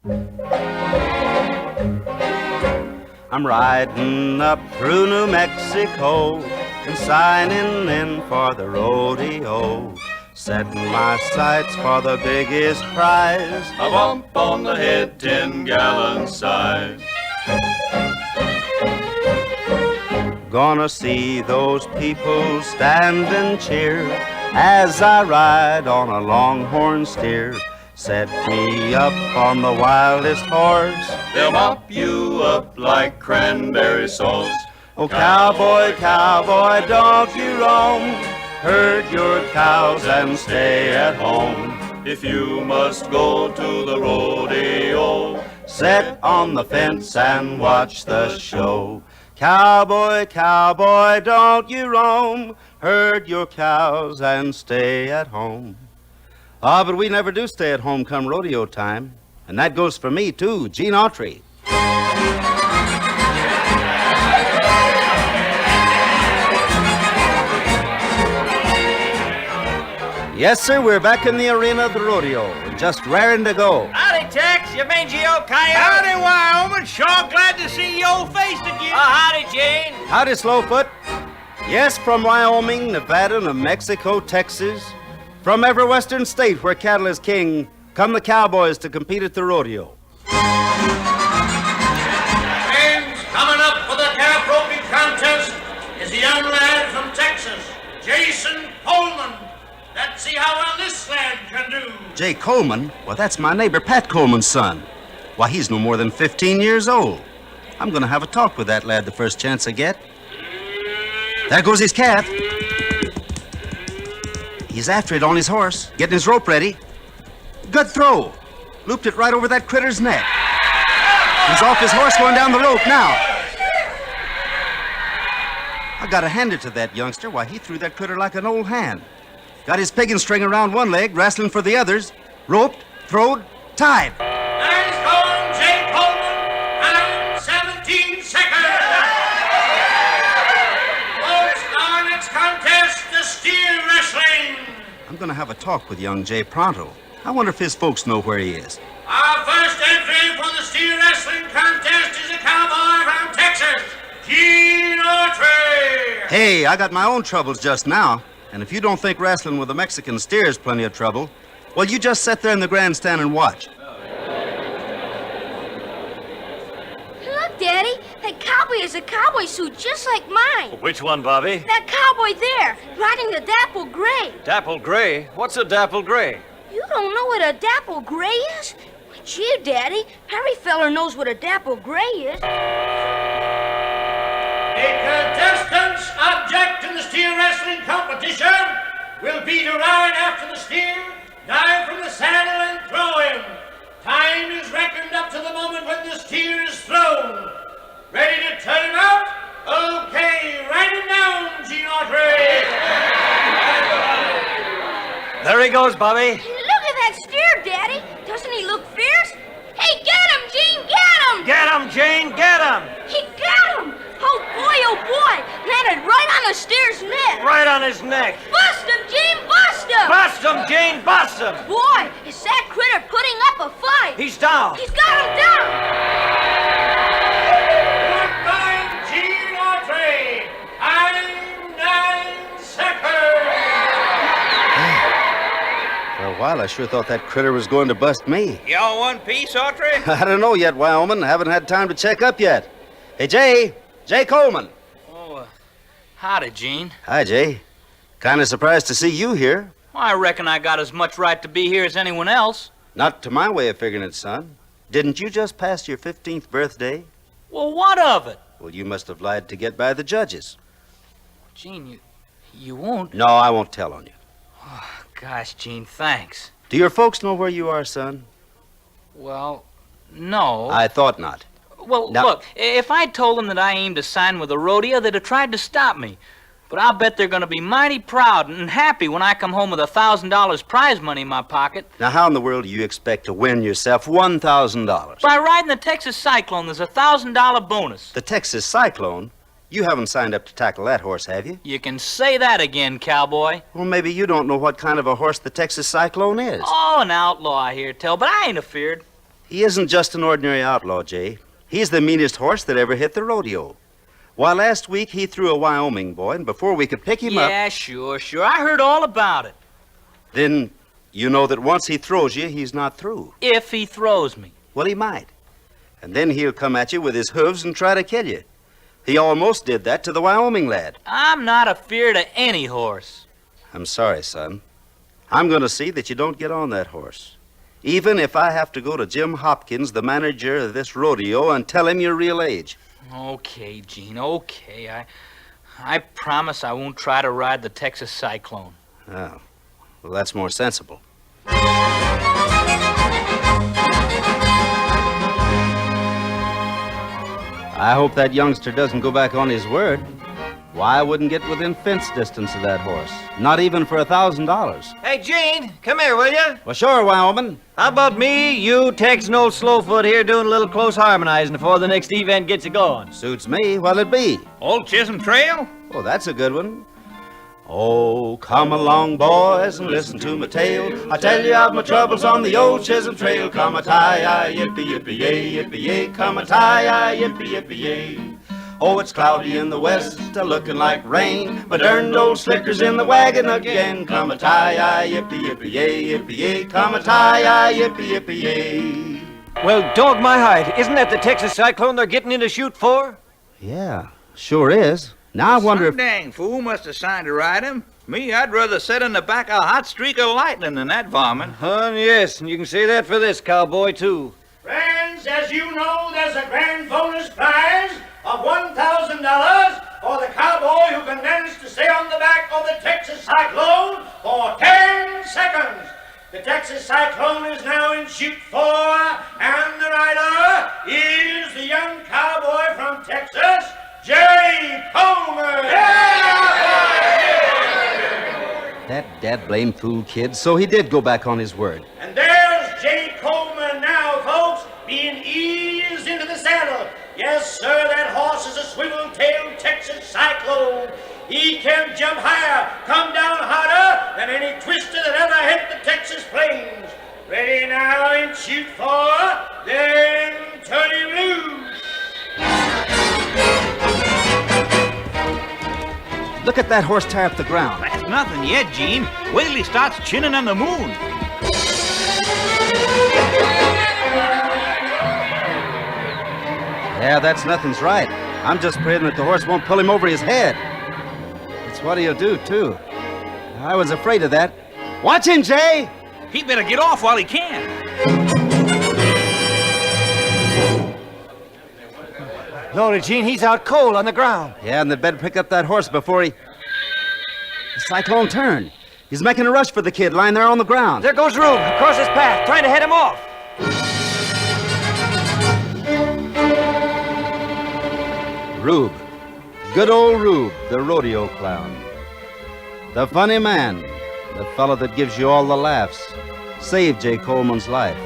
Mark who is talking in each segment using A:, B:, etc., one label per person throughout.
A: I'm riding up through New Mexico and signing in for the rodeo, setting my sights for the biggest prize,
B: a bump on the head, 10-gallon size.
A: Gonna see those people stand and cheer as I ride on a longhorn steer. Set me up on the wildest horse,
B: They'll mop you up like cranberry sauce.
A: Oh, cowboy, cowboy, don't you roam. Herd your cows and stay at home.
B: If you must go to the rodeo,
A: sit on the fence and watch the show. Cowboy, cowboy, don't you roam. Herd your cows and stay at home. Ah, but we never do stay at home come rodeo time. And that goes for me, too, Gene Autry. Yes, sir, we're back in the arena of the rodeo, just raring to go.
C: Howdy, Tex. You mangy old coyote.
D: Howdy, Wyoming. Sure glad to see your old face again.
C: Howdy, Jane.
A: Howdy, Slowfoot. Yes, from Wyoming, Nevada, New Mexico, Texas, from every western state where cattle is king, come the cowboys to compete at the rodeo.
D: And coming up for the calf roping contest is a young lad from Texas, Jason Coleman. Let's see how well this lad can do.
A: Jay Coleman? Well, that's my neighbor Pat Coleman's son. Why, he's no more than 15 years old. I'm going to have a talk with that lad the first chance I get. There goes his calf. He's after it on his horse, getting his rope ready. Good throw. Looped it right over that critter's neck. He's off his horse going down the rope now. I gotta hand it to that youngster. Why, he threw that critter like an old hand. Got his piggin string around one leg, wrestling for the others. Roped, throwed, tied.
D: Nice going, Jay Coleman. And 17 seconds. Folks, our next contest, the steer wrestling.
A: I'm gonna have a talk with young Jay pronto. I wonder if his folks know where he is.
D: Our first entry for the steer wrestling contest is a cowboy from Texas, Gene Autry.
A: Hey, I got my own troubles just now. And if you don't think wrestling with a Mexican steer is plenty of trouble, well, you just sit there in the grandstand and watch.
E: Look, Daddy, that cowboy has a cowboy suit just like mine.
C: Which one, Bobby?
E: That cowboy there, riding the dapple gray.
C: Dapple gray? What's a dapple gray?
E: You don't know what a dapple gray is? Gee, Daddy, every feller knows what a dapple gray is.
D: The contestants object to the steer wrestling competition will be to ride after the steer, dive from the saddle, and throw him. Time is reckoned up to the moment when the steer is thrown. Ready to turn him out? Okay, write him down, Gene Autry.
C: There he goes, Bobby.
E: Look at that steer, Daddy. Doesn't he look fierce? Hey, get him, Gene, get him!
C: Get him, Jane, get him!
E: He got him! Oh, boy, landed right on the steer's neck.
C: Right on his neck.
E: Bust him, Gene, bust him!
C: Bust him, Jane, bust him!
E: Boy, is that critter putting up a fight.
C: He's down.
E: He's got him down.
D: Goodbye, Gene Autry. I'm 9 seconds.
A: For a while, I sure thought that critter was going to bust me.
D: You all one piece, Autry?
A: I don't know yet, Wyoming. I haven't had time to check up yet. Hey, Jay Coleman.
C: Oh, howdy, Gene.
A: Hi, Jay. Kind of surprised to see you here.
C: Well, I reckon I got as much right to be here as anyone else.
A: Not to my way of figuring it, son. Didn't you just pass your 15th birthday?
C: Well, what of it?
A: Well, you must have lied to get by the judges.
C: Gene, you won't?
A: No, I won't tell on you.
C: Gosh, Gene, thanks.
A: Do your folks know where you are, son?
C: Well, no.
A: I thought not.
C: Well,
A: Now-
C: look, if I'd told them that I aimed to sign with the rodeo, they'd have tried to stop me. But I'll bet they're going to be mighty proud and happy when I come home with $1,000 prize money in my pocket.
A: Now, how in the world do you expect to win yourself $1,000?
C: By riding the Texas Cyclone, there's a $1,000 bonus.
A: The Texas Cyclone? You haven't signed up to tackle that horse, have you?
C: You can say that again, cowboy.
A: Well, maybe you don't know what kind of a horse the Texas Cyclone is.
C: Oh, an outlaw, I hear tell, but I ain't afeared.
A: He isn't just an ordinary outlaw, Jay. He's the meanest horse that ever hit the rodeo. Why, last week he threw a Wyoming boy, and before we could pick him up...
C: Yeah, sure. I heard all about it.
A: Then you know that once he throws you, he's not through.
C: If he throws me.
A: Well, he might. And then he'll come at you with his hooves and try to kill you. He almost did that to the Wyoming lad.
C: I'm not afeard of any horse.
A: I'm sorry, son. I'm going to see that you don't get on that horse. Even if I have to go to Jim Hopkins, the manager of this rodeo, and tell him your real age.
C: Okay, Gene, okay. I promise I won't try to ride the Texas Cyclone.
A: Oh, well, that's more sensible. I hope that youngster doesn't go back on his word. Why, I wouldn't get within fence distance of that horse. Not even for $1,000.
F: Hey, Gene, come here, will you?
A: Well, sure, Wyoming.
F: How about me, you, Tex, and old Slowfoot here doing a little close harmonizing before the next event gets you going?
A: Suits me. What'll it be?
G: Old Chisholm Trail?
A: Oh, that's a good one. Oh, come along, boys, and listen to my tale. I tell you of my troubles on the old Chisholm Trail. Come a tie, yippee, yippee, yay, yippee, yay. Come a tie, yippee, yippee, yay. Oh, it's cloudy in the west, looking like rain. But darned old slicker's in the wagon again. Come a tie, yippee, yippee, yay, yippee, yay. Come a tie, yippee, yippee, yay.
F: Well, dog my hide, isn't that the Texas Cyclone they're getting in to shoot for?
A: Yeah, sure is. Now I wonder
G: Some
A: if...
G: dang fool must have signed to ride him. Me, I'd rather sit in the back of a hot streak of lightning than that varmint.
F: Yes, and you can say that for this cowboy, too.
D: Friends, as you know, there's a grand bonus prize of $1,000 for the cowboy who can manage to stay on the back of the Texas Cyclone for 10 seconds. The Texas Cyclone is now in chute 4, and the rider is the young cowboy from Texas, Jay Coleman.
A: That dad-blame fool kid, so he did go back on his word.
D: And there's Jay Coleman now, folks, being eased into the saddle. Yes, sir, that horse is a swivel-tailed Texas Cyclone. He can jump higher, come down harder than any twister that ever hit the Texas plains. Ready now in chute 4, then turn him loose.
A: Look at that horse tear up the ground.
G: That's nothing yet, Gene. Wait till he starts chinning on the moon.
A: Yeah, that's nothing's right. I'm just praying that the horse won't pull him over his head. That's what he'll do, too. I was afraid of that. Watch him, Jay!
G: He better get off while he can.
F: Lordy, Gene, he's out cold on the ground.
A: Yeah, and they'd better pick up that horse before he... The Cyclone turned. He's making a rush for the kid lying there on the ground.
F: There goes Rube, across his path, trying to head him off.
A: Rube. Good old Rube, the rodeo clown. The funny man, the fellow that gives you all the laughs, saved Jay Coleman's life.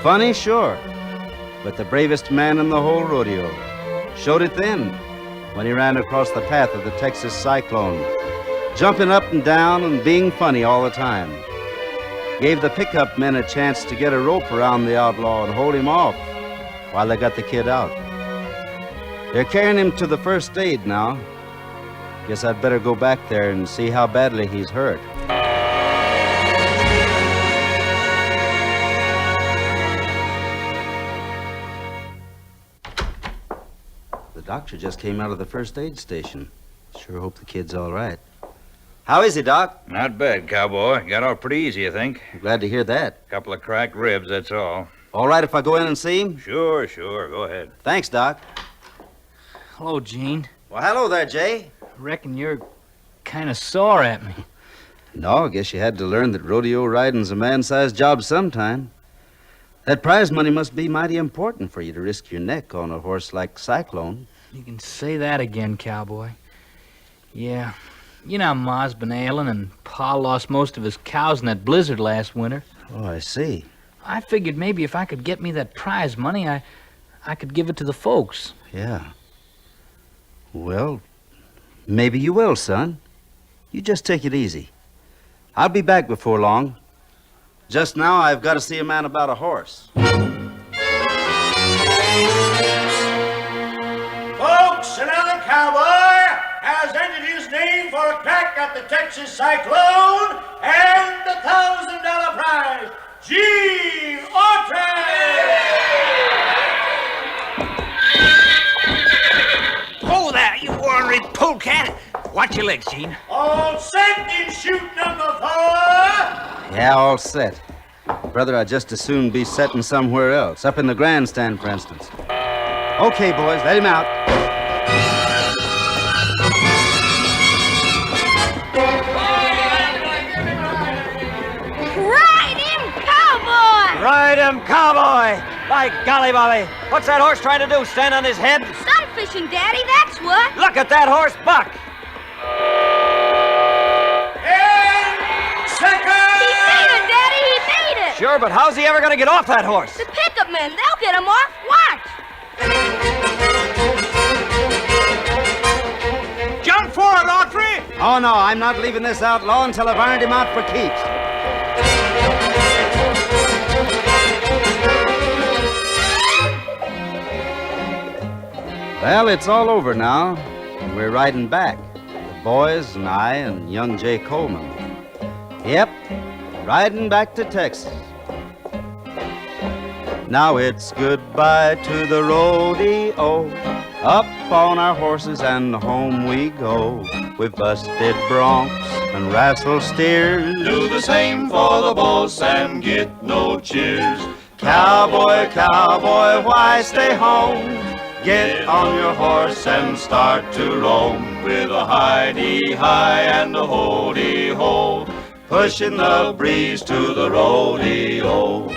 A: Funny, sure, but the bravest man in the whole rodeo. Showed it then, when he ran across the path of the Texas Cyclone, jumping up and down and being funny all the time. Gave the pickup men a chance to get a rope around the outlaw and hold him off while they got the kid out. They're carrying him to the first aid now. Guess I'd better go back there and see how badly he's hurt. The doctor just came out of the first aid station. Sure hope the kid's all right. How is he, Doc?
G: Not bad, cowboy. Got off pretty easy, I think.
A: Glad to hear that.
G: Couple of cracked ribs, that's all.
A: All right if I go in and see him?
G: Sure. Go ahead.
A: Thanks, Doc.
C: Hello, Gene.
A: Well, hello there, Jay.
C: Reckon you're kind of sore at me.
A: No, I guess you had to learn that rodeo riding's a man-sized job sometime. That prize money must be mighty important for you to risk your neck on a horse like Cyclone.
C: You can say that again, cowboy. Yeah. You know, Ma's been ailing, and Pa lost most of his cows in that blizzard last winter.
A: Oh, I see.
C: I figured maybe if I could get me that prize money, I could give it to the folks.
A: Yeah. Well, maybe you will, son. You just take it easy. I'll be back before long. Just now, I've got to see a man about a horse.
D: got the Texas Cyclone and the $1,000 prize, Gene Autry!
G: Oh, there, you ornery polecat. Watch your legs, Gene.
D: All set in chute number 4.
A: Yeah, all set. Brother, I'd just as soon be setting somewhere else, up in the grandstand, for instance. Okay, boys, let him out.
E: Ride him, cowboy!
F: Ride him, cowboy! By golly, Bobby, what's that horse trying to do? Stand on his head?
E: Sun fishing, Daddy, that's what.
F: Look at that horse buck!
D: And second!
E: He made it, Daddy, he made it!
F: Sure, but how's he ever going to get off that horse?
E: The pickup men, they'll get him off. Watch!
G: Jump for it, Autry!
A: Oh, no, I'm not leaving this outlaw until I've ironed him out for keeps. Well, it's all over now. We're riding back. The boys and I and young Jay Coleman. Yep, riding back to Texas. Now it's goodbye to the rodeo. Up on our horses and home we go. We've busted broncs and wrestled steers.
B: Do the same for the boss and get no cheers.
A: Cowboy, cowboy, why stay home? Get on your horse and start to roam.
B: With a high-dee-high and a ho-dee-ho.
A: Pushing the breeze to the rodeo.